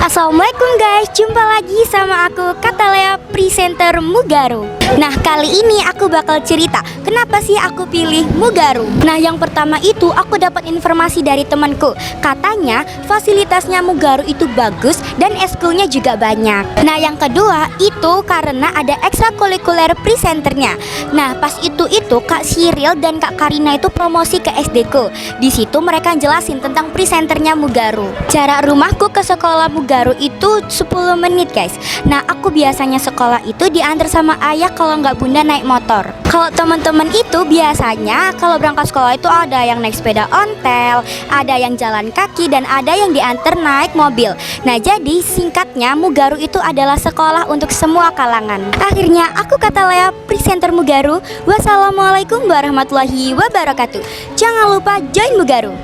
Assalamualaikum guys, jumpa lagi sama aku Katalea, presenter Mugaru. Nah, kali ini aku bakal cerita kenapa sih aku pilih Mugaru. Nah, yang pertama itu aku dapat informasi dari temanku. Katanya fasilitasnya Mugaru itu bagus dan eskulnya juga banyak. Nah, yang kedua itu karena ada ekstrakurikuler presenternya. Nah, pas itu Kak Cyril dan Kak Karina itu promosi ke SD ku. Di situ mereka jelasin tentang presenternya Mugaru. Jarak rumahku ke sekolah Mugaru itu 10 menit guys. Nah, aku biasanya sekolah itu diantar sama ayah, kalau nggak bunda naik motor. Kalau teman-teman itu biasanya kalau berangkat sekolah itu ada yang naik sepeda ontel, ada yang jalan kaki, dan ada yang diantar naik mobil. Nah, jadi singkatnya Mugaru itu adalah sekolah untuk semua kalangan. Akhirnya aku Katalea, presenter Mugaru. Wassalamualaikum warahmatullahi wabarakatuh. Jangan lupa join Mugaru.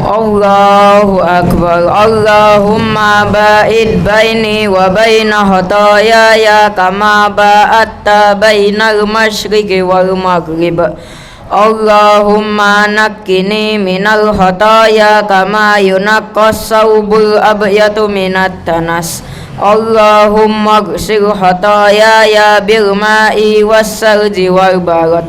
Allahu Akbar. Allahumma ba'id baini wa baina khotoyaya kama ba'atta bainal masyriqi wal maghrib. Allahumma nakkini minal khotoya kama yunaqqas sawbul abyatu minat tanas. Allahumma ghsil khotoyaya bil ma'i was salji wal barad.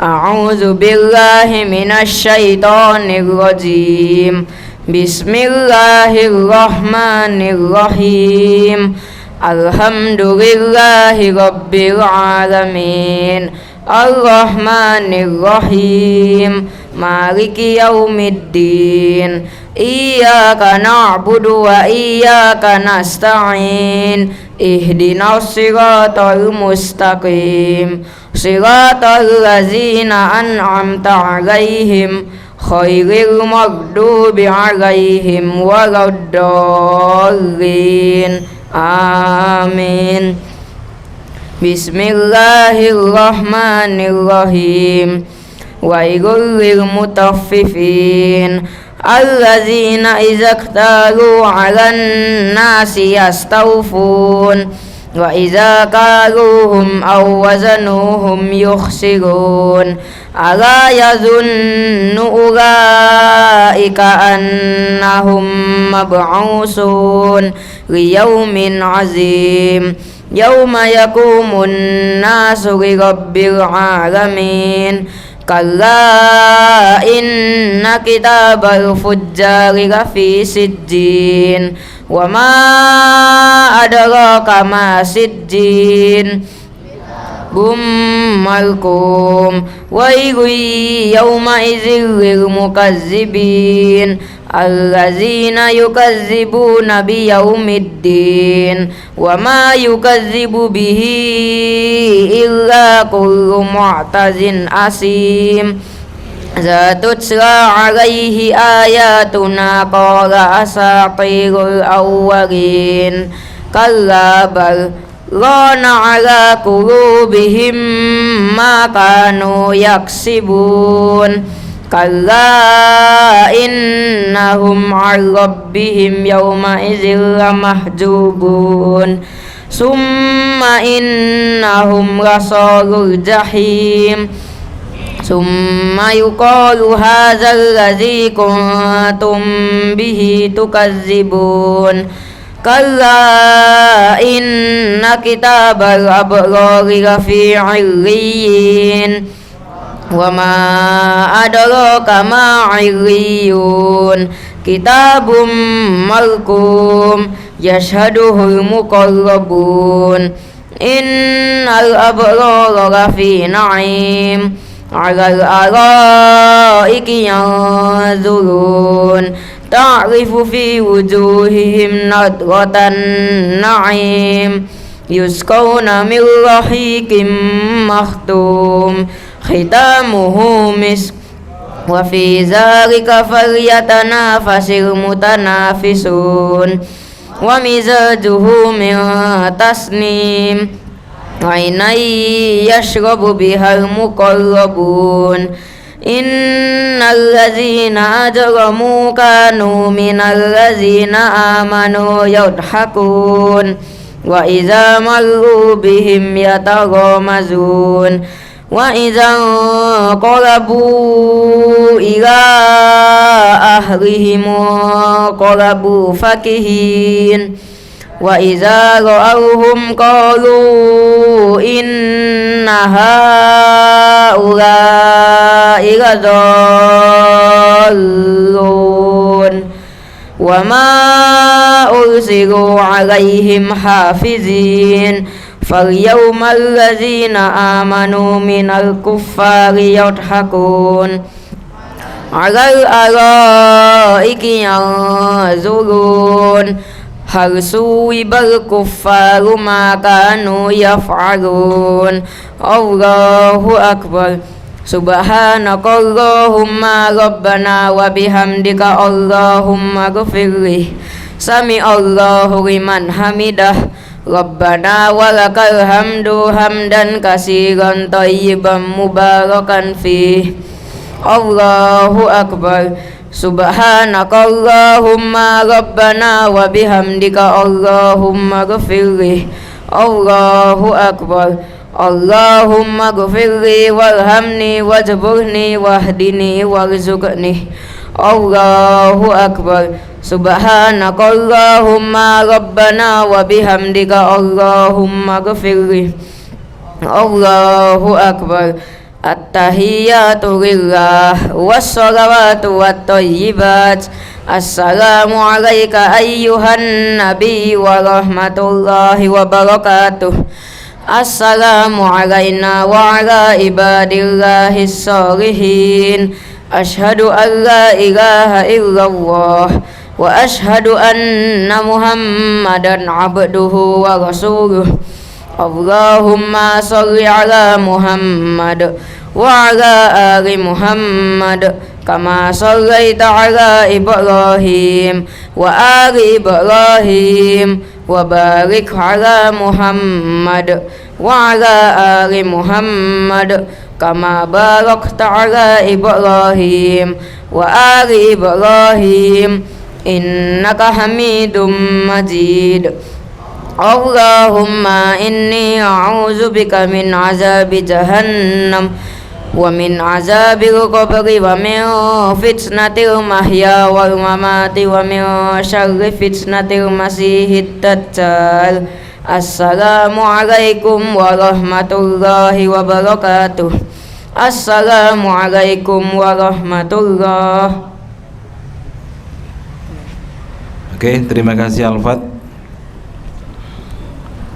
A'udzu billahi minasy syaithanir rajim. Bismillahirrahmanirrahim. Alhamdulillahi rabbil alamin. Ar-Rahmanir-Rahim. Maliki yaumiddin. Iyyaka na'budu wa iyyaka nasta'in. Ihdinas siratal mustaqim. Siratal ladzina an'amta 'alaihim khairil maghdubi 'alaihim waladdallin. Amin. Bismillahirrahmanirrahim. Wailul lil mutaffifin allazina idza iktalu 'alan nasi yastawfun wa idza kaluhum aw wazanuhum yukhsirun. Ala yazunnu ulaika annahum mab'usun liyaumin azim. Yauma yakumun nasu li rabbil alamin. Kalla inna kitabal fujjari lafi sijjin. Wa ma adraka ma sijjin. Markum. Wailu yawma idzil lil mukazzibin allazina yukazzibuna biyaumiddin. Wa ma yukazzibu bihi illa kullu mu'tazin asim. Zatutsla alaihi ayatuna qala asatirul awwalin. Kalla bal rana ala qulubihim ma kanu yaksibun. Kalla innahum 'an rabbihim yawma idzin lamahjubun. Summa innahum lasalul jahim. Summa yuqalu hadzal ladzi kuntum bihi tukazzibun. Kalla inna kitabal abrari lafi 'illiyyin. Wa ma adraka ma 'illiyun. Kitabum marqum yashhaduhul muqarrabun. Innal abrara lafi na'im 'alal araiki yanzurun. Ta'rifu fi wujuhihim nadratan na'im. Yusqawna min rahiqim makhtum. Khitamuhu misk. Wa fi dzalika falyatanafasil mutanafisun. Wa mizajuhu min tasnim. Ainai yashrabu bihal muqarrabun. Innal ladzina ajramu kanu minal ladzina amanu yadhakun wa idza marru bihim yataghamazun wa idza qalabu ila ahlihim qalabu fakihin wa idza ra'awhum qalu inna haula'i ladallun wa ma ursilu 'alaihim hafizin فَالْيَوْمَ الَّذِينَ آمَنُوا مِنَ الْكُفَّارِ يَضْحَكُونَ عَلَى الْأَرَائِكِ يَنظُرُونَ هَلْ ثُوِّبَ الْكُفَّارُ مَا كَانُوا يَفْعَلُونَ اللَّهُ أَكْبَرُ سُبْحَانَكَ اللَّهُمَّ رَبَّنَا وَبِحَمْدِكَ اللَّهُمَّ اغْفِرْ لِي سَمِعَ اللَّهُ لِمَنْ حَمِدَهُ Rabbana walakal hamdu hamdan katsiran thayyiban mubarakan fih. Allahu akbar. Subhanakallahumma rabbana wa bihamdika Allahumma ghfirli. Allahu akbar. Allahumma ghfirli warhamni wajburni wahdini warzuqni. Allahu akbar. Subhanakallahumma rabbana wa bihamdika Allahumma ghfirli. Allahu akbar. At-tahiyyatu lillah was-salawatu wat-thayyibat. Assalamu alayka ayyuhan nabi wa rahmatullahi wa barakatuh. Assalamu alayna wa ala ibadillahis sholihin. Ashhadu an la ilaha illallah wa ashhadu anna Muhammadan abduhu wa rasuluh. Allahumma sholli ala Muhammad wa ala ali Muhammad kama shallaita ala Ibrahim wa ali Ibrahim wa barik ala Muhammad wa ala ali Muhammad kama barakta ala Ibrahim wa ali Ibrahim innaka Hamidum Majid. Allahumma inni a'udzu bika min azabi jahannam wa min azabil qabri wa min fitnatil mahya wal mamati wa min syarri fitnatil masihid dajjal. Assalamu alaikum warahmatullahi wabarakatuh. Assalamu alaikum warahmatullahi. Oke, terima kasih Al-Fat.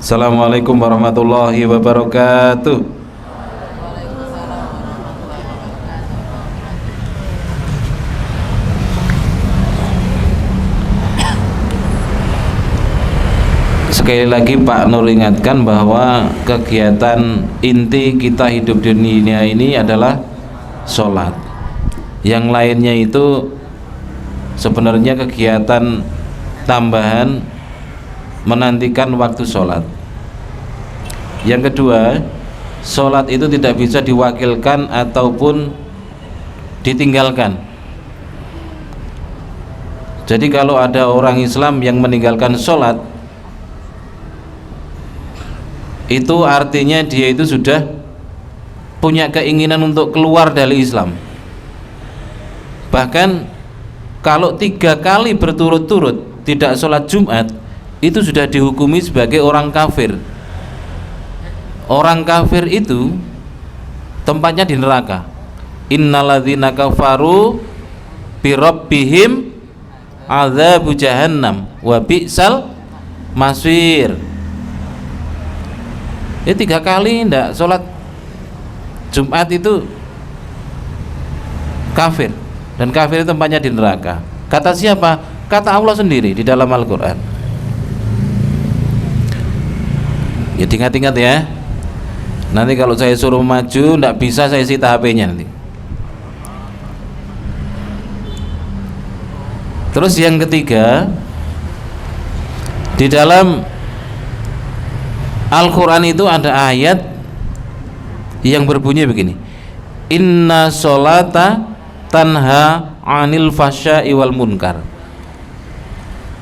Assalamualaikum warahmatullahi wabarakatuh. Sekali lagi Pak Nur ingatkan bahwa kegiatan inti kita hidup di dunia ini adalah sholat. Yang lainnya itu sebenarnya kegiatan tambahan menantikan waktu sholat. Yang kedua, sholat itu tidak bisa diwakilkan ataupun ditinggalkan. Jadi kalau ada orang Islam yang meninggalkan sholat, itu artinya dia itu sudah punya keinginan untuk keluar dari Islam. Bahkan kalau 3 kali berturut-turut tidak sholat Jumat, itu sudah dihukumi sebagai orang kafir. Orang kafir itu tempatnya di neraka. Innalladzina kafaru birabbihim adzabu jahannam wa bi'sal masir. 3 kali tidak sholat Jumat itu kafir, dan kafir itu tempatnya di neraka. Kata siapa? Kata Allah sendiri di dalam Al-Quran. Ya ingat-ingat ya. Nanti kalau saya suruh maju tidak bisa saya sita HP-nya nanti. Terus yang ketiga, di dalam Al-Quran itu ada ayat yang berbunyi begini: Inna sholata tanha anil fasya'i wal munkar.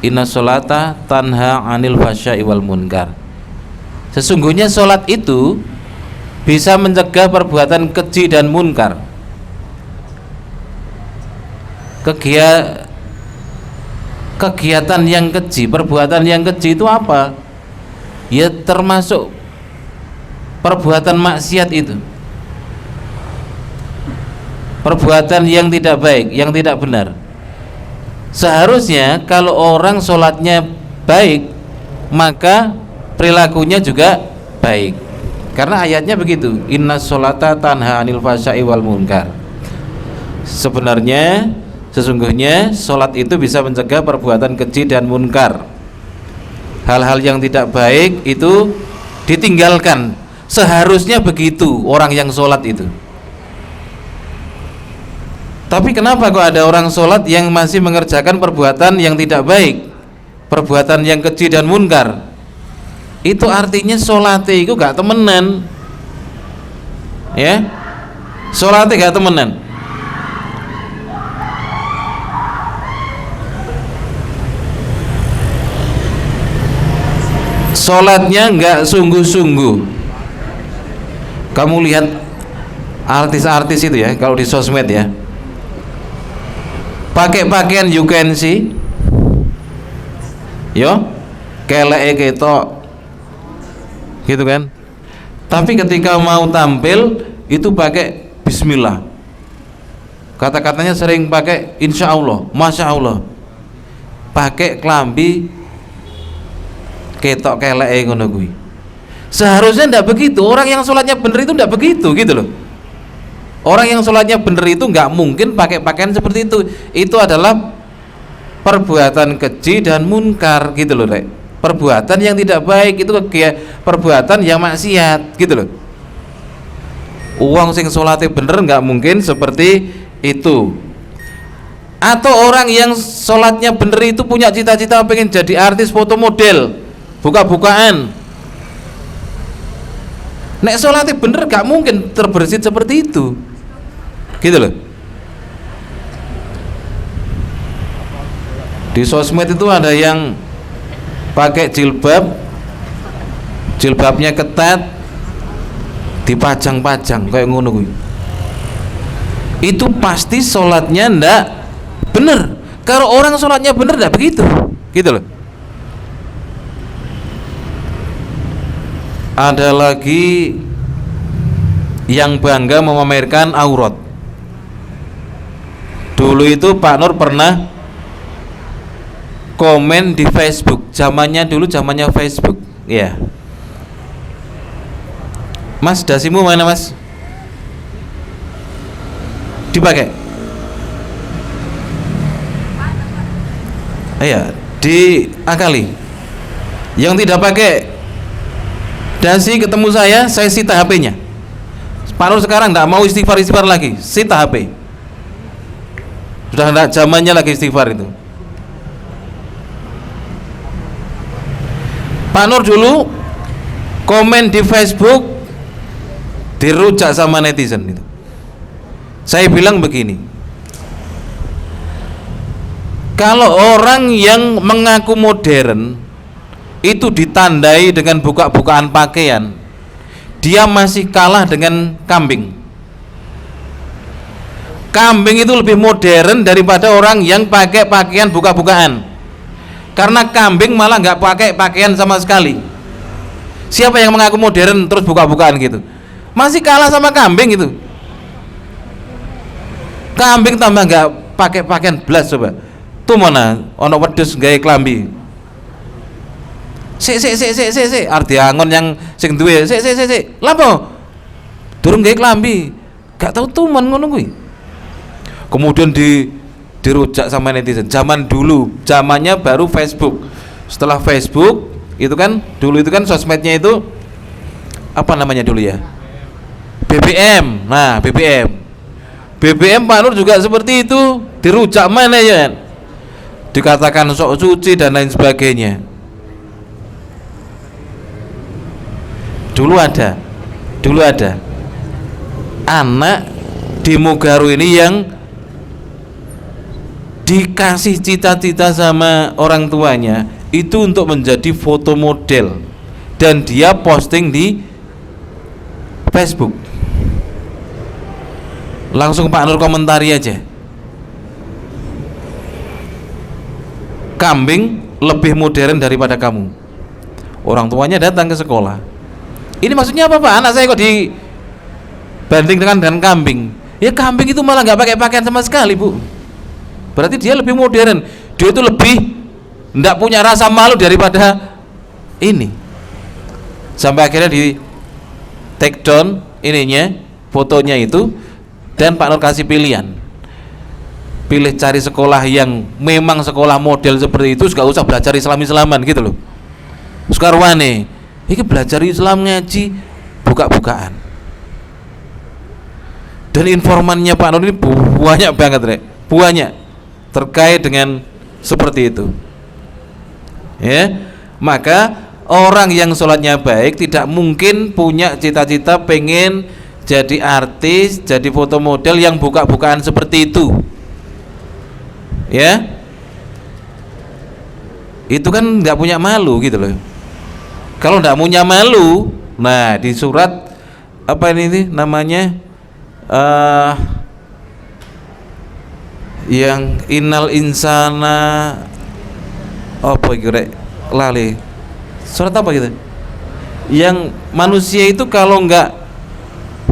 Inna sholata tanha 'anil fahsya'i wal munkar. Sesungguhnya sholat itu bisa mencegah perbuatan keji dan munkar. Kegiatan yang keji, perbuatan yang keji itu apa? Ya termasuk perbuatan maksiat itu, perbuatan yang tidak baik, yang tidak benar. Seharusnya kalau orang sholatnya baik, maka perilakunya juga baik, karena ayatnya begitu, inna sholata tanha 'anil fahsya'i wal munkar. Sesungguhnya sholat itu bisa mencegah perbuatan keji dan munkar. Hal-hal yang tidak baik itu ditinggalkan. Seharusnya begitu orang yang sholat itu. Tapi kenapa kok ada orang sholat yang masih mengerjakan perbuatan yang tidak baik, perbuatan yang keji dan munkar? Itu artinya sholatnya itu gak temenan, ya, sholatnya gak temenan. Sholatnya nggak sungguh-sungguh. Kamu lihat artis-artis itu ya, kalau di sosmed ya, pakai pakaian you can see, yo, keleke ketok, gitu kan. Tapi ketika mau tampil itu pakai Bismillah, kata-katanya sering pakai Insya Allah, Masya Allah, pakai kelambi ketok keleke ngono kuwi. Seharusnya ndak begitu. Orang yang sholatnya bener itu ndak begitu, gitu loh. Orang yang sholatnya bener itu nggak mungkin pakai pakaian seperti itu. Itu adalah perbuatan keji dan munkar, gitu loh, Rek. Perbuatan yang tidak baik, itu perbuatan yang maksiat, gitu loh. Uang sing sholatnya bener nggak mungkin seperti itu. Atau orang yang sholatnya bener itu punya cita-cita pengen jadi artis foto model, buka-bukaan. Nek sholatnya bener gak mungkin terbersit seperti itu, gitu loh. Di sosmed itu ada yang pakai jilbab, jilbabnya ketat, dipajang-pajang kayak ngono kuwi. Itu pasti sholatnya ndak bener. Kalau orang sholatnya bener ndak begitu, gitu loh. Ada lagi yang bangga memamerkan aurat. Dulu itu Pak Nur pernah komen di Facebook, zamannya Facebook, ya. Mas, dasimu mana, Mas? Dipakai? Iya, diakali. Yang tidak pakai dasi ketemu saya sita HP-nya. Pak Nur sekarang tidak mau istighfar lagi, sita HP. Sudah tidak zamannya lagi istighfar itu. Pak Nur dulu komen di Facebook dirujak sama netizen itu. Saya bilang begini, kalau orang yang mengaku modern itu ditandai dengan buka-bukaan pakaian, dia masih kalah dengan kambing. Kambing itu lebih modern daripada orang yang pakai pakaian buka-bukaan, karena kambing malah nggak pakai pakaian sama sekali. Siapa yang mengaku modern terus buka-bukaan gitu? Masih kalah sama kambing itu. Kambing tambah nggak pakai pakaian blas, coba tuh mana ono wedhus gawe klambi. Sik arti angon yang sing duwe sik lapo durung gawe klambi, gak tau tuman ngono kuwi. Kemudian dirujak sama netizen. Zaman dulu, zamannya baru Facebook. Setelah Facebook itu kan, dulu itu kan sosmednya itu apa namanya dulu ya, BBM. Nah, BBM Pak Nur juga seperti itu, dirujak mana ya, dikatakan sok suci dan lain sebagainya. Dulu ada anak di Mugaru ini yang dikasih cita-cita sama orang tuanya itu untuk menjadi foto model, dan dia posting di Facebook. Langsung Pak Nur komentari aja, kambing lebih modern daripada kamu. Orang tuanya datang ke sekolah. Ini maksudnya apa Pak? Anak saya kok dibanding dengan kambing? Ya kambing itu malah nggak pakai pakaian sama sekali Bu. Berarti dia lebih modern. Dia itu lebih nggak punya rasa malu daripada ini. Sampai akhirnya di take down ininya, fotonya itu, dan Pak Nur kasih pilihan. Pilih cari sekolah yang memang sekolah model seperti itu, gak usah belajar Islam-Islaman gitu loh. Sekarwane, ini belajar Islam ngaji buka-bukaan. Dan informannya Pak Nur ini banyak banget, Rek. Banyak terkait dengan seperti itu. Ya, maka orang yang sholatnya baik tidak mungkin punya cita-cita pengen jadi artis, jadi foto model yang buka-bukaan seperti itu. Ya, itu kan nggak punya malu gitu loh. Kalau nggak punya malu, nah di surat apa ini namanya yang innal insana apa kira lali, surat apa gitu, yang manusia itu kalau nggak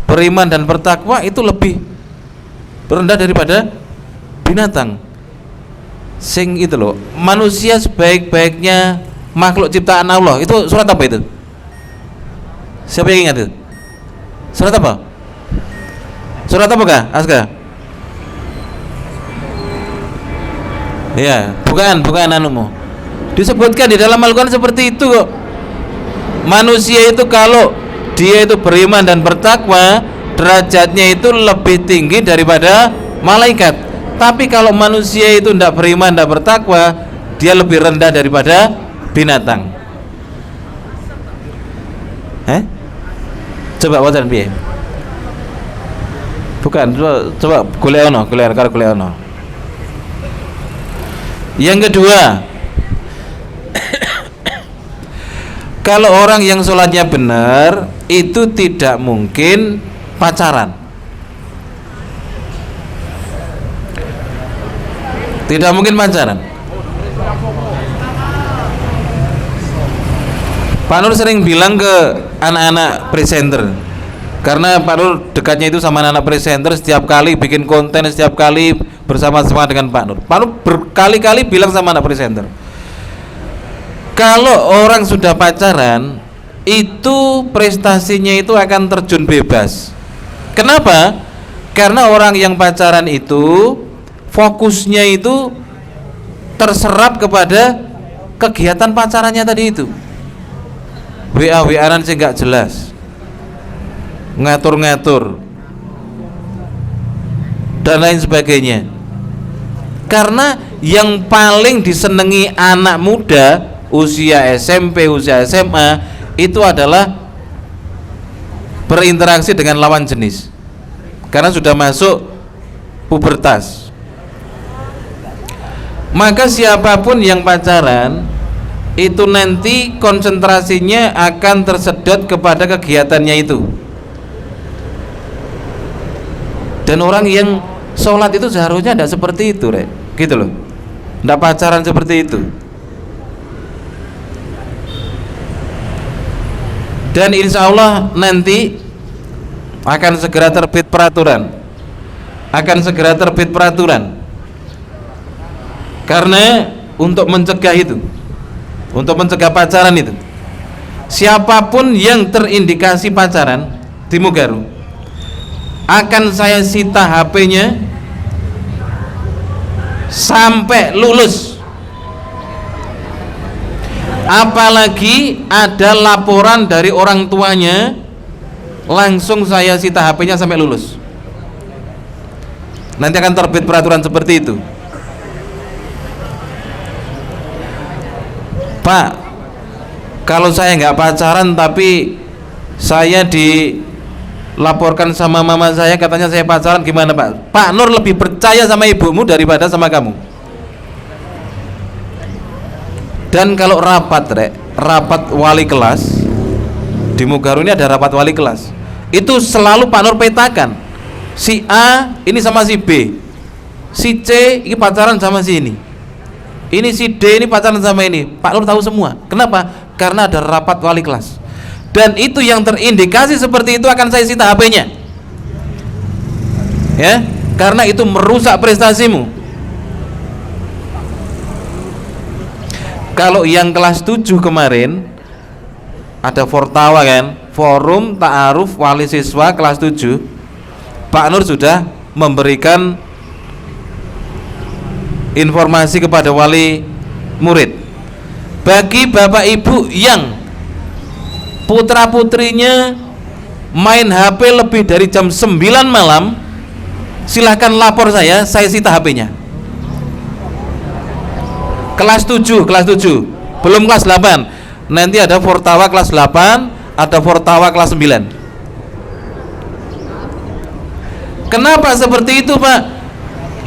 beriman dan bertakwa itu lebih rendah daripada binatang. Sing itu loh, manusia sebaik-baiknya makhluk ciptaan Allah, itu surat apa itu? Siapa yang ingat itu? Surat apa? Surat apa kah, Aska? Ya, bukan anumu. Disebutkan di dalam Al-Quran seperti itu kok. Manusia itu kalau dia itu beriman dan bertakwa, derajatnya itu lebih tinggi daripada malaikat. Tapi kalau manusia itu tidak beriman dan bertakwa, dia lebih rendah daripada binatang. Coba wajan piye? Bukan, coba kuliah ono. Yang kedua, kalau orang yang sholatnya benar itu tidak mungkin pacaran. Tidak mungkin pacaran. Pak Nur sering bilang ke anak-anak presenter, karena Pak Nur dekatnya itu sama anak-anak presenter, setiap kali bikin konten, setiap kali bersama-sama dengan Pak Nur. Pak Nur berkali-kali bilang sama anak presenter, kalau orang sudah pacaran itu prestasinya itu akan terjun bebas. Kenapa? Karena orang yang pacaran itu fokusnya itu terserap kepada kegiatan pacarannya tadi itu. WA-WA-an sih nggak jelas, ngatur-ngatur dan lain sebagainya. Karena yang paling disenangi anak muda usia SMP, usia SMA itu adalah berinteraksi dengan lawan jenis, karena sudah masuk pubertas. Maka siapapun yang pacaran itu nanti konsentrasinya akan tersedot kepada kegiatannya itu. Dan orang yang sholat itu seharusnya tidak seperti itu, Rek. Gitu loh, tidak pacaran seperti itu. Dan insya Allah nanti akan segera terbit peraturan, karena untuk mencegah itu, untuk mencegah pacaran itu, siapapun yang terindikasi pacaran di Mugaru akan saya sita HP-nya sampai lulus. Apalagi ada laporan dari orang tuanya, langsung saya sita HP-nya sampai lulus. Nanti akan terbit peraturan seperti itu. Pak, kalau saya nggak pacaran tapi saya dilaporkan sama mama saya, katanya saya pacaran, gimana Pak? Pak Nur lebih percaya sama ibumu daripada sama kamu. Dan kalau rapat rek, rapat wali kelas di Mugaru ini ada rapat wali kelas. Itu selalu Pak Nur petakan. Si A ini sama si B. Si C ini pacaran sama si ini. Ini si D ini pacaran sama ini. Pak Nur tahu semua. Kenapa? Karena ada rapat wali kelas. Dan itu yang terindikasi seperti itu akan saya sita HP-nya. Ya, karena itu merusak prestasimu. Kalau yang kelas 7 kemarin ada Fortawa kan, Forum Ta'aruf Wali Siswa kelas 7. Pak Nur sudah memberikan informasi kepada wali murid. Bagi bapak ibu yang putra putrinya main HP lebih dari jam 9 malam, silahkan lapor saya sita HP-nya. Kelas 7, belum kelas 8. Nanti ada Fortawa kelas 8, ada Fortawa kelas 9. Kenapa seperti itu, Pak?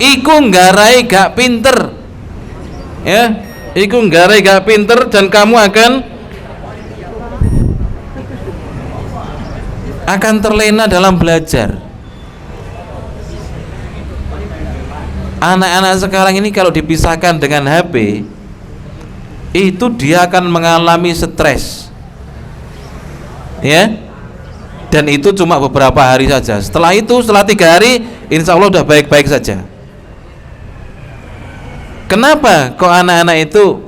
Iku nggarai gak pinter. Ya, iku nggarai gak pinter dan kamu akan terlena dalam belajar. Anak-anak sekarang ini kalau dipisahkan dengan HP, itu dia akan mengalami stres, ya. Dan itu cuma beberapa hari saja. Setelah itu, setelah 3 hari, insya Allah udah baik-baik saja. Kenapa kok anak-anak itu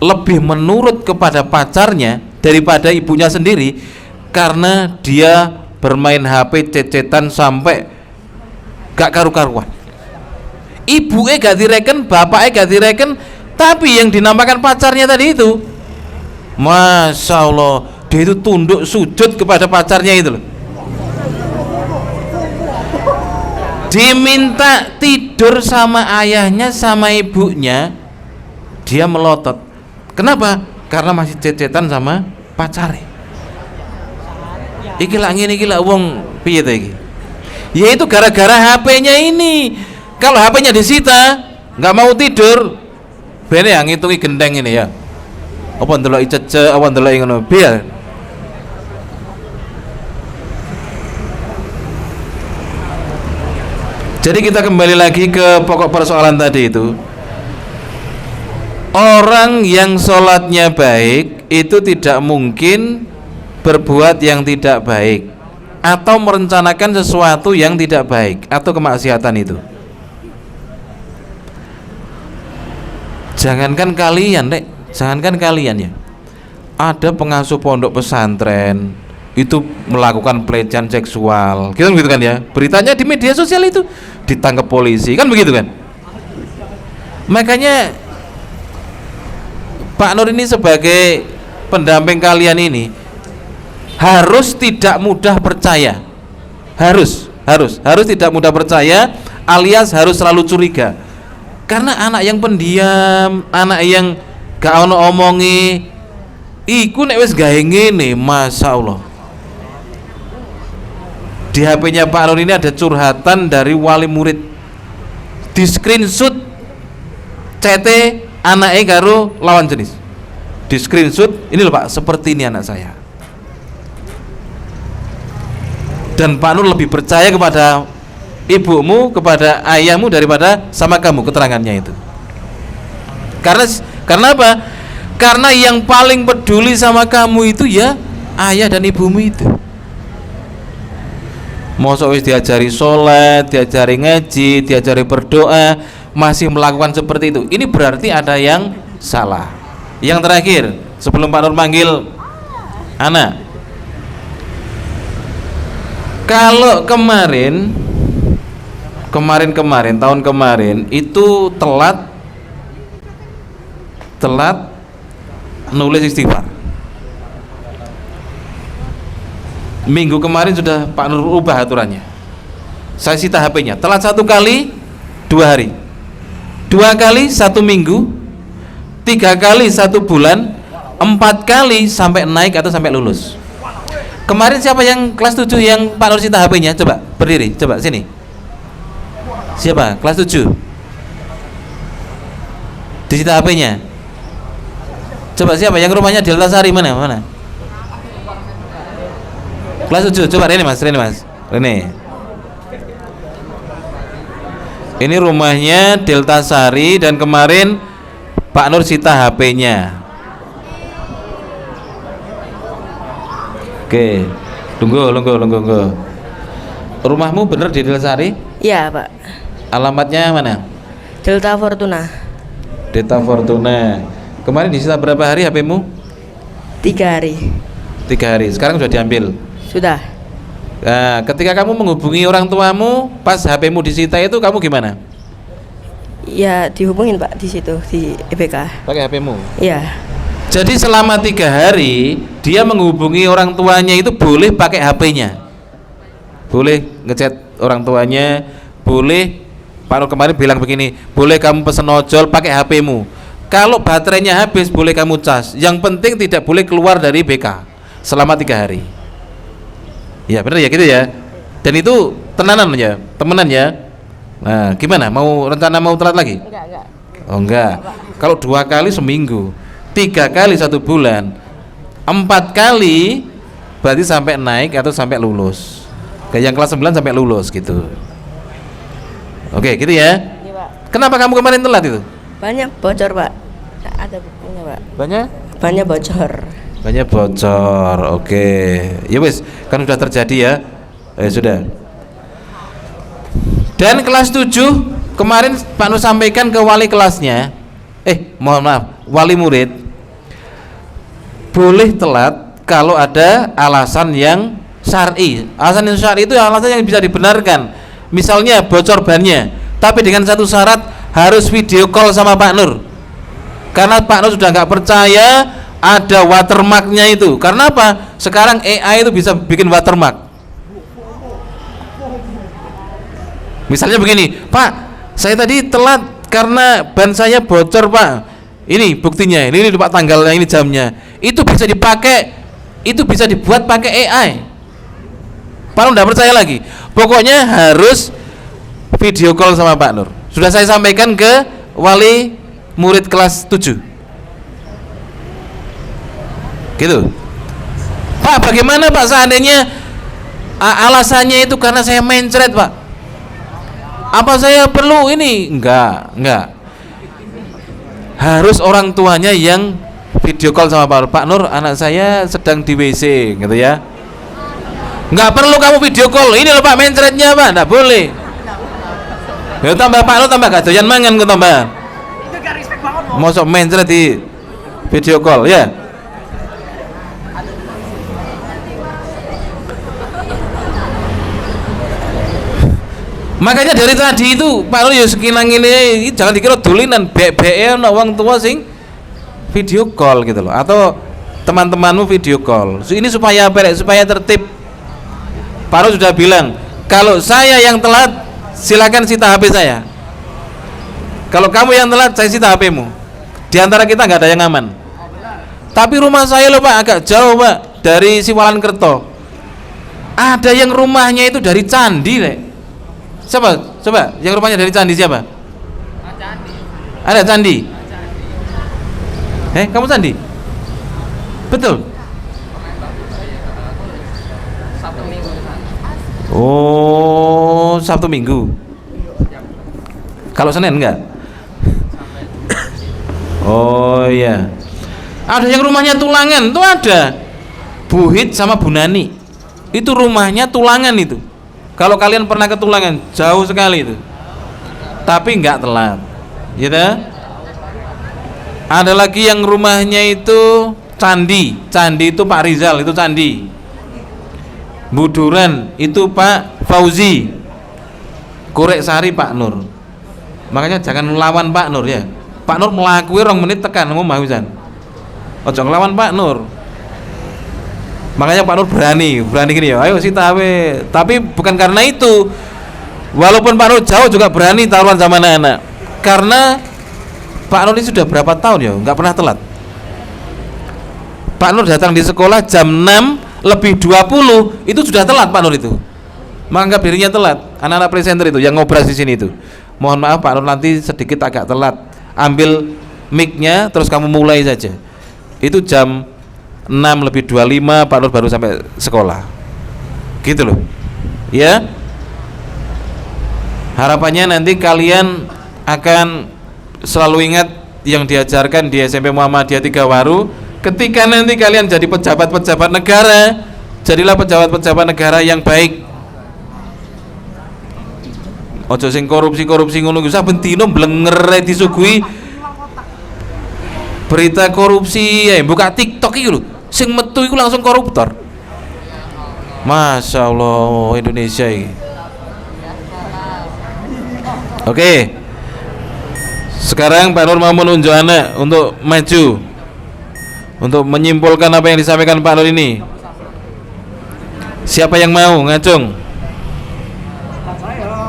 lebih menurut kepada pacarnya daripada ibunya sendiri? Karena dia bermain HP cecetan sampai gak karu-karuan. Ibunya gak direken, bapaknya gak direken, tapi yang dinamakan pacarnya tadi itu, Masya Allah, dia itu tunduk sujud kepada pacarnya itu loh. Diminta tidur sama ayahnya, sama ibunya, dia melotot. Kenapa? Karena masih cecetan sama pacarnya. Iki lah ngene iki lah wong piye ta iki? Ya itu gara-gara HP-nya ini. Kalau HP-nya disita, nggak mau tidur, bene yang ngitungi gendeng ini ya. Apa ndelok icece, apa ndelok ngono, biar. Jadi kita kembali lagi ke pokok persoalan tadi itu. Orang yang sholatnya baik itu tidak mungkin berbuat yang tidak baik atau merencanakan sesuatu yang tidak baik atau kemaksiatan itu. Jangankan kalian, Dek, jangankan kalian ya. Ada pengasuh pondok pesantren itu melakukan pelecehan seksual, gitu kan ya. Beritanya di media sosial itu ditangkap polisi, kan begitu kan. Makanya Pak Nur ini sebagai pendamping kalian ini harus tidak mudah percaya. Harus tidak mudah percaya, alias harus selalu curiga. Karena anak yang pendiam, anak yang gak ono omongi, iku nek wis gawe ngene, Masya Allah. Di HP-nya Pak Nur ini ada curhatan dari wali murid. Di screenshot CT anaknya karo lawan jenis. Di screenshot, ini loh Pak, seperti ini anak saya. Dan Pak Nur lebih percaya kepada ibumu, kepada ayahmu daripada sama kamu keterangannya itu. Karena apa? Karena yang paling peduli sama kamu itu ya ayah dan ibumu itu. Mosok wis diajari sholat, diajari ngaji, diajari berdoa, masih melakukan seperti itu. Ini berarti ada yang salah. Yang terakhir, sebelum Pak Nur manggil anak, kalau tahun kemarin itu telat nulis istighfar. Minggu kemarin sudah Pak Nur ubah aturannya. Saya sita HP-nya. Telat 1 kali 2 hari, 2 kali 1 minggu, 3 kali 1 bulan, 4 kali sampai naik atau sampai lulus. Kemarin siapa yang kelas 7 yang Pak Nur sita HP-nya? Coba berdiri, coba sini. Siapa? Kelas 7 disita HP-nya. Coba siapa yang rumahnya Delta Sari, mana? Kelas 7, coba Rene Mas. Rene. Ini rumahnya Delta Sari dan kemarin Pak Nur sita HP-nya. Oke. Tunggu. Rumahmu bener di Delta Sari? Iya, Pak. Alamatnya mana? Delta Fortuna. Delta Fortuna. Kemarin disita berapa hari HP-mu? 3 hari. 3 hari. Sekarang sudah diambil. Sudah. Nah, ketika kamu menghubungi orang tuamu pas HP-mu disita itu kamu gimana? Ya dihubungin Pak di situ di EBK. Pakai HP-mu. Iya. Jadi selama 3 hari dia menghubungi orang tuanya itu boleh pakai HP-nya. Boleh ngechat orang tuanya, boleh. Pak Nur kemarin bilang begini, boleh kamu pesen ojol pakai HP-mu. Kalau baterainya habis boleh kamu cas. Yang penting tidak boleh keluar dari BK selama 3 hari. Ya benar ya gitu ya. Dan itu temenan ya. Nah, gimana? Rencana mau telat lagi? Enggak. Oh enggak. Kalau 2 kali seminggu, 3 kali 1 bulan, 4 kali berarti sampai naik atau sampai lulus. Kayak yang kelas 9 sampai lulus gitu. Oke, gitu ya. Iya, Pak. Kenapa kamu kemarin telat itu? Banyak bocor, Pak. Ada buktinya, Pak. Banyak bocor. Oke. Ya wis, kan sudah terjadi ya. Sudah. Dan kelas 7 kemarin Pak Nur sampaikan ke wali kelasnya. Mohon maaf, wali murid boleh telat kalau ada alasan yang syar'i. Alasan yang syar'i itu alasan yang bisa dibenarkan. Misalnya bocor bannya, tapi dengan satu syarat harus video call sama Pak Nur. Karena Pak Nur sudah nggak percaya ada watermarknya itu. Karena apa? Sekarang AI itu bisa bikin watermark. Misalnya begini, Pak, saya tadi telat karena ban saya bocor, Pak. Ini buktinya, ini Pak tanggalnya, ini jamnya. Itu bisa dipakai, itu bisa dibuat pakai AI. Pak Nur nggak percaya lagi. Pokoknya harus video call sama Pak Nur. Sudah saya sampaikan ke wali murid kelas 7. Gitu. Pak, bagaimana Pak seandainya alasannya itu karena saya mencret, Pak? Apa saya perlu ini? Enggak. Harus orang tuanya yang video call sama Pak Nur, anak saya sedang di WC, gitu ya. Enggak perlu kamu video call. Ini loh Pak mencretnya, Pak. Enggak boleh. Ya tambah Pak Nur tambah gak doyan mangan ke tambah. Mosok mencret di video call ya. Makanya dari tadi itu Pak Nur ya sekinang ini jangan dikira dulinan BBE ana wong tua sing video call gitu loh, atau teman-temanmu video call. Ini supaya supaya tertib. Pak Nur sudah bilang, kalau saya yang telat silakan sita HP saya. Kalau kamu yang telat saya sita HP-mu. Di antara kita nggak ada yang aman. Tapi rumah saya loh Pak agak jauh Pak dari Siwalan Kerto. Ada yang rumahnya itu dari Candi deh. Siapa? Coba yang rumahnya dari Candi siapa? Candi. Ada Candi? Kamu Candi? Betul? Oh, Sabtu Minggu. Kalau Senin enggak? Oh iya. Ada yang rumahnya Tulangan, tuh ada. Bu Hit sama Bu Nani. Itu rumahnya Tulangan itu. Kalau kalian pernah ke Tulangan, jauh sekali itu. Tapi enggak telat. Gitu. Ada lagi yang rumahnya itu Candi. Candi itu Pak Rizal, itu Candi. Buduran itu Pak Fauzi. Korek Sari Pak Nur. Makanya jangan lawan Pak Nur ya. Pak Nur melakui 2 menit tekan ngomong Wisan. Ojo ngelawan Pak Nur. Makanya Pak Nur berani gini ya, ayo sita HP. Tapi bukan karena itu. Walaupun Pak Nur jauh juga berani taruhan sama anak-anak. Karena Pak Nur ini sudah berapa tahun ya, nggak pernah telat. Pak Nur datang di sekolah jam 6:20 itu sudah telat Pak Nur itu. Menganggap dirinya telat. Anak-anak presenter itu yang ngobras di sini itu. Mohon maaf Pak Nur nanti sedikit agak telat. Ambil mic-nya terus kamu mulai saja. itu jam 6:25 Pak Nur baru sampai sekolah. Gitu loh. Ya. Harapannya nanti kalian akan selalu ingat yang diajarkan di SMP Muhammadiyah Tigawaru. Ketika nanti kalian jadi pejabat-pejabat negara, jadilah pejabat-pejabat negara yang baik. Ojo sing korupsi ngono iku saben dina blenger disuguhi berita korupsi ya, buka TikTok iki lho. Sing metu iku langsung koruptor. Masya Allah Indonesia ini. Oke. Sekarang Pak Nur mau menunjuk anak untuk maju, untuk menyimpulkan apa yang disampaikan Pak Nur ini. Siapa yang mau ngacung?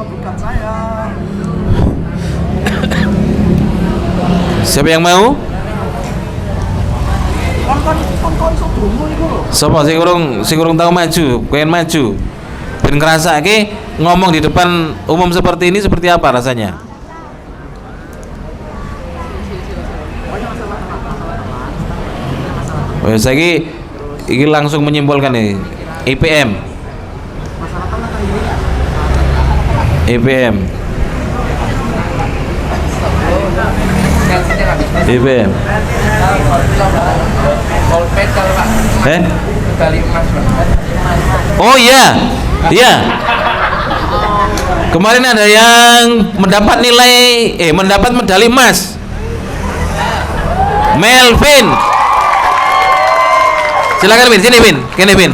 Bukan saya. Siapa yang mau? Kon sedurunge iku lho. Siapa sing urung tahu maju, pengen maju. Ben ngrasake ngomong di depan umum seperti ini seperti apa rasanya? Oh, saya ini langsung menyimpulkan nih IPM. IPM. IPM. Oh iya, iya. Kemarin ada yang mendapat mendapat medali emas. Melvin. Silakan Vin, sini Vin, kene Vin.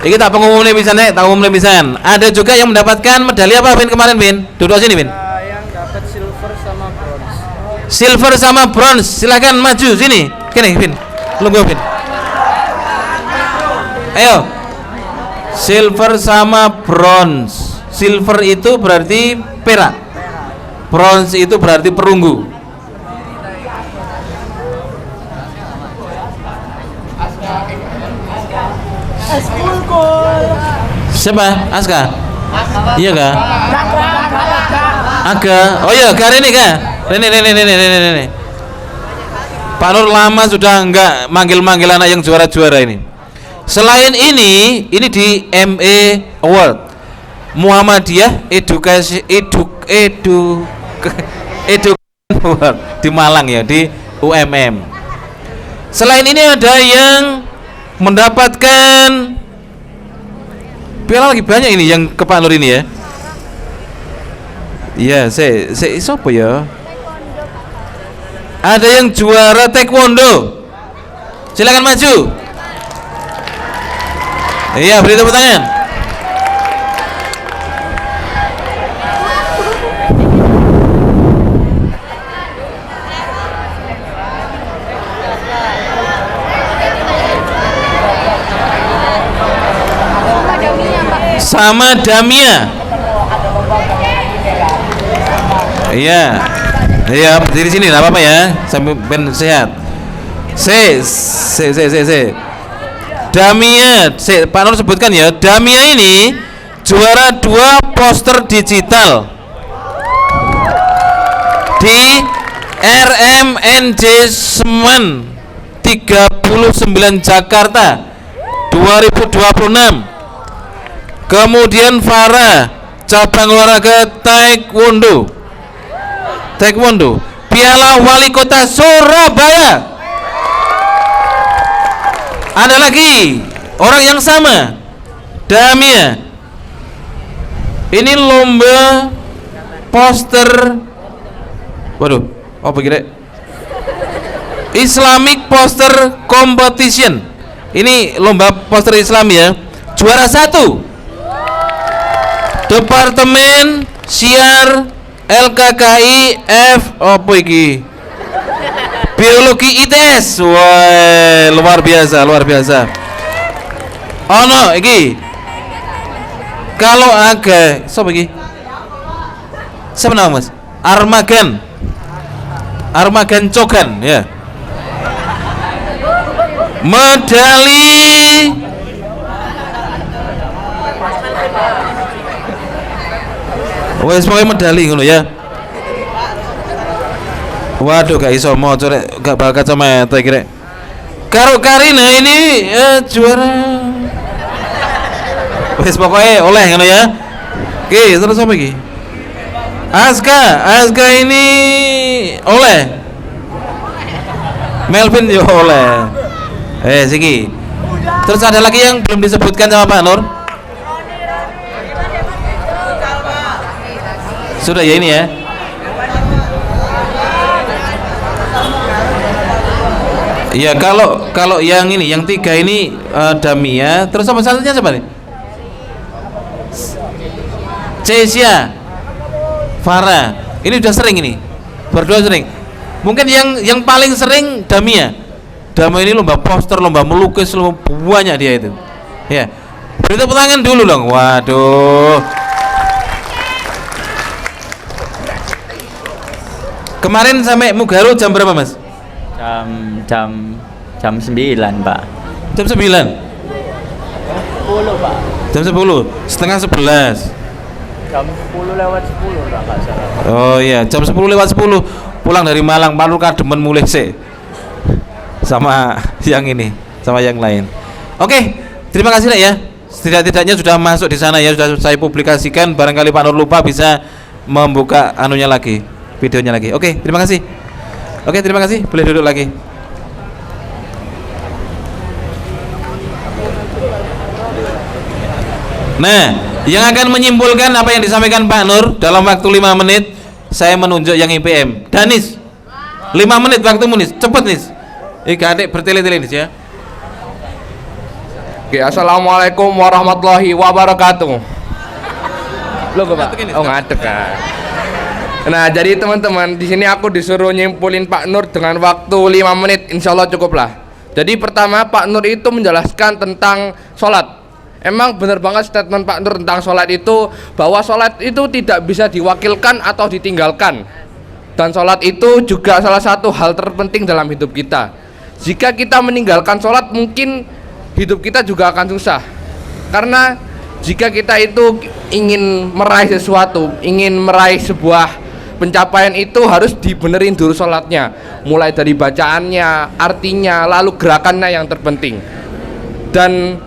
Iki tak pengumumne pisan nek, tak umumne pisan. Ada juga yang mendapatkan medali apa Vin kemarin Vin? Duduk sini Vin. Yang dapat silver sama bronze. Silver sama bronze, silakan maju sini. Kene Vin. Lungguh Vin. Ayo. Silver sama bronze. Silver itu berarti perak. Bronze itu berarti perunggu. Siapa? Aska? Iya kah? Aga. Oh iya, Rene kah? Rene. Pak Nur lama sudah enggak manggil-manggil anak yang juara-juara ini. Selain ini di MA Award Muhammadiyah Education Award di Malang ya, di UMM. Selain ini ada yang mendapatkan piala lagi banyak ini yang ke Pak Nur ini ya. Iya, saya siapa ya? Ada yang juara taekwondo. Silakan maju. Iya, beri tepuk tangan. Sama Damia. Iya. Iya, berdiri sini enggak apa-apa ya, sampai ben sehat. Se. Damia, Pak Nur sebutkan ya. Damia ini juara 2 poster digital di RMNJ Semen 39 Jakarta 2026. Kemudian Farah cabang olahraga taekwondo, piala wali kota Surabaya. Ada lagi orang yang sama, Damia. Ini lomba poster, waduh, apa kira? Islamic Poster Competition. Ini lomba poster Islam ya, juara 1. Departemen Siar LKKI F apa iki? Biologi ITS. Wah, luar biasa. Ono iki. Kalau agak sapa iki? Siapa nama Mas? Armagan Cogan ya. Medali wes pokoknya medali ngono ya. Waduh gak iso maca rek, gak bakal kacamata kira. Karo Karina ini juara. Wes pokoknya oleh ngono ya. Oke, terus apa lagi? Aska ini oleh. Melvin yo oleh. Siki. Terus ada lagi yang belum disebutkan sama Pak Nur? Sudah ya ini ya. Ya kalau yang ini, yang 3 ini Damia. Terus sama satunya siapa nih? Cesia, Farah. Ini udah sering ini. Berdua sering. Mungkin yang paling sering Damia. Damia ini lomba poster, lomba melukis, lomba banyak dia itu. Ya. Beri tepuk tangan dulu dong. Waduh. Kemarin sampai Mugaru jam berapa, Mas? Jam 9, Pak. Jam 9. 10, Pak. Jam 10, setengah 11. Jam 10 lewat 10, Pak, nggak salah. Oh iya, jam 10 lewat 10. Pulang dari Malang, Pak Nur kademen mulai sih. Sama yang ini, sama yang lain. Oke, terima kasih Nak ya. Setidak-tidaknya sudah masuk di sana ya, sudah saya publikasikan. Barangkali Pak Nur lupa bisa membuka anunya lagi, videonya lagi. Oke, terima kasih. Oke, terima kasih. Boleh duduk lagi. Nah, yang akan menyimpulkan apa yang disampaikan Pak Nur dalam waktu 5 menit, saya menunjuk yang IPM. Danis, 5 menit waktumu Nis, cepet Nis. Adik bertele-tele Nis ya. Oke, assalamualaikum warahmatullahi wabarakatuh. Lo Pak? Oh ngadek kan. Nah, jadi teman-teman, di sini aku disuruh nyimpulin Pak Nur dengan waktu 5 menit, insya Allah cukup lah. Jadi pertama, Pak Nur itu menjelaskan tentang sholat. Emang benar banget statement Pak Nur tentang sholat itu, bahwa sholat itu tidak bisa diwakilkan atau ditinggalkan. Dan sholat itu juga salah satu hal terpenting dalam hidup kita. Jika kita meninggalkan sholat, mungkin hidup kita juga akan susah. Karena jika kita itu ingin meraih sesuatu, ingin meraih sebuah pencapaian, itu harus dibenerin dulu sholatnya, mulai dari bacaannya, artinya, lalu gerakannya yang terpenting. Dan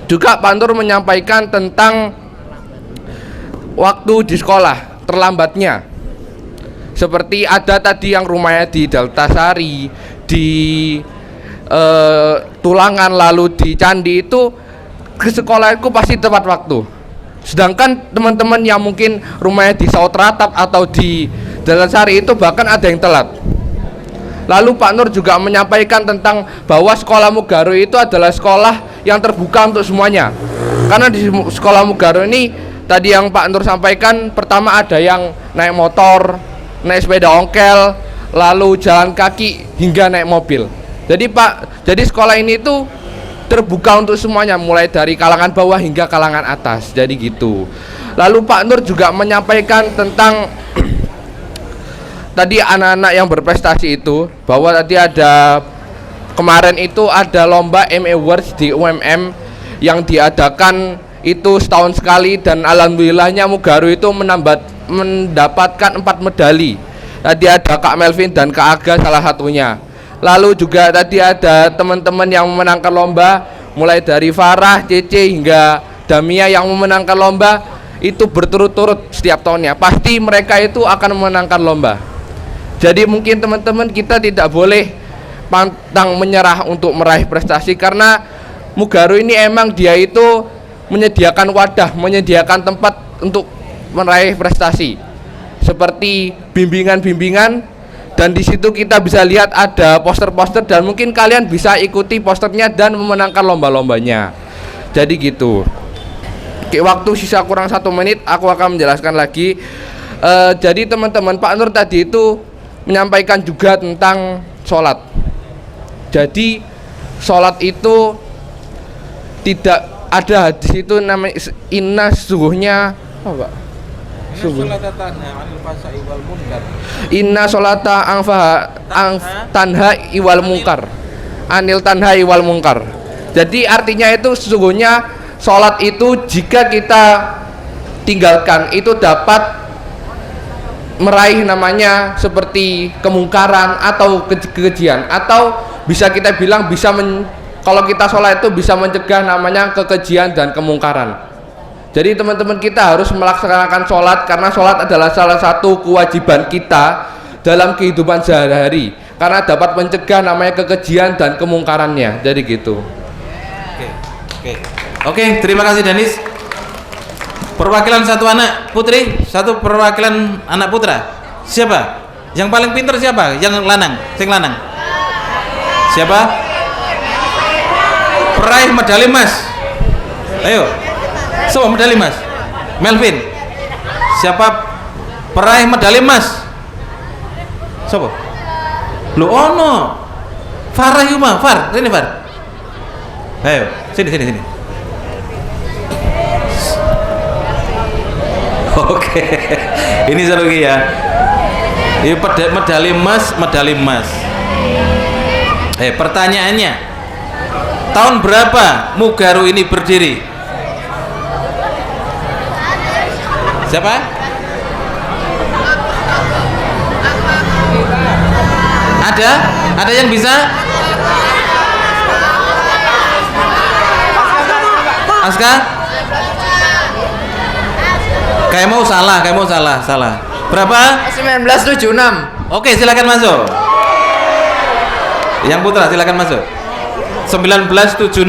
juga Pak Nur menyampaikan tentang waktu di sekolah, terlambatnya. Seperti ada tadi yang rumahnya di Deltasari, di Tulangan, lalu di Candi, itu ke sekolah itu pasti tepat waktu. Sedangkan teman-teman yang mungkin rumahnya di Saut Ratap atau di Deltasari itu bahkan ada yang telat. Lalu Pak Nur juga menyampaikan tentang bahwa sekolah Mugaru itu adalah sekolah yang terbuka untuk semuanya. Karena di sekolah Mugaru ini tadi yang Pak Nur sampaikan, pertama ada yang naik motor, naik sepeda ongkel, lalu jalan kaki hingga naik mobil. Jadi sekolah ini itu terbuka untuk semuanya, mulai dari kalangan bawah hingga kalangan atas. Jadi gitu. Lalu Pak Nur juga menyampaikan tentang tadi anak-anak yang berprestasi itu, bahwa tadi ada kemarin itu ada lomba M Awards di UMM yang diadakan itu setahun sekali, dan alhamdulillahnya Mugaru itu mendapatkan 4 medali. Tadi ada Kak Melvin dan Kak Aga salah satunya. Lalu juga tadi ada teman-teman yang memenangkan lomba, mulai dari Farah, Cece hingga Damia yang memenangkan lomba itu berturut-turut setiap tahunnya. Pasti mereka itu akan memenangkan lomba. Jadi mungkin teman-teman kita tidak boleh pantang menyerah untuk meraih prestasi, karena Mugaru ini emang dia itu menyediakan wadah, menyediakan tempat untuk meraih prestasi, seperti bimbingan-bimbingan, dan di situ kita bisa lihat ada poster-poster, dan mungkin kalian bisa ikuti posternya dan memenangkan lomba-lombanya. Jadi gitu. Oke, waktu sisa kurang 1 menit, aku akan menjelaskan lagi. Jadi teman-teman, Pak Nur tadi itu menyampaikan juga tentang sholat. Jadi sholat itu tidak ada hadis itu namanya inna, sesungguhnya apa Pak? Inna sholata tanha iwal mungkar, anil tanha iwal mungkar. Jadi artinya itu sesungguhnya sholat itu jika kita tinggalkan itu dapat meraih namanya seperti kemungkaran atau kekejian, atau bisa kita bilang kalau kita sholat itu bisa mencegah namanya kekejian dan kemungkaran. Jadi teman-teman kita harus melaksanakan sholat karena sholat adalah salah satu kewajiban kita dalam kehidupan sehari-hari karena dapat mencegah namanya kekejian dan kemungkarannya. Jadi gitu. Oke, terima kasih Danis. Perwakilan satu anak putri, satu perwakilan anak putra. Siapa? Yang paling pintar siapa? Yang lanang, sing lanang. Siapa? Peraih medali emas. Ayo. Siapa medali emas? Melvin. Siapa peraih medali emas? Siapa? Lu ono. Farah Yuma, Far, sini Far. Ayo, sini. Oke. Ini seru ya. Ini medali emas. Pertanyaannya, tahun berapa Mugaru ini berdiri? Siapa? Ada yang bisa? Aska? Kayak mau salah. Berapa? 1976. Oke, silakan masuk. Yang putra silakan masuk. 1976.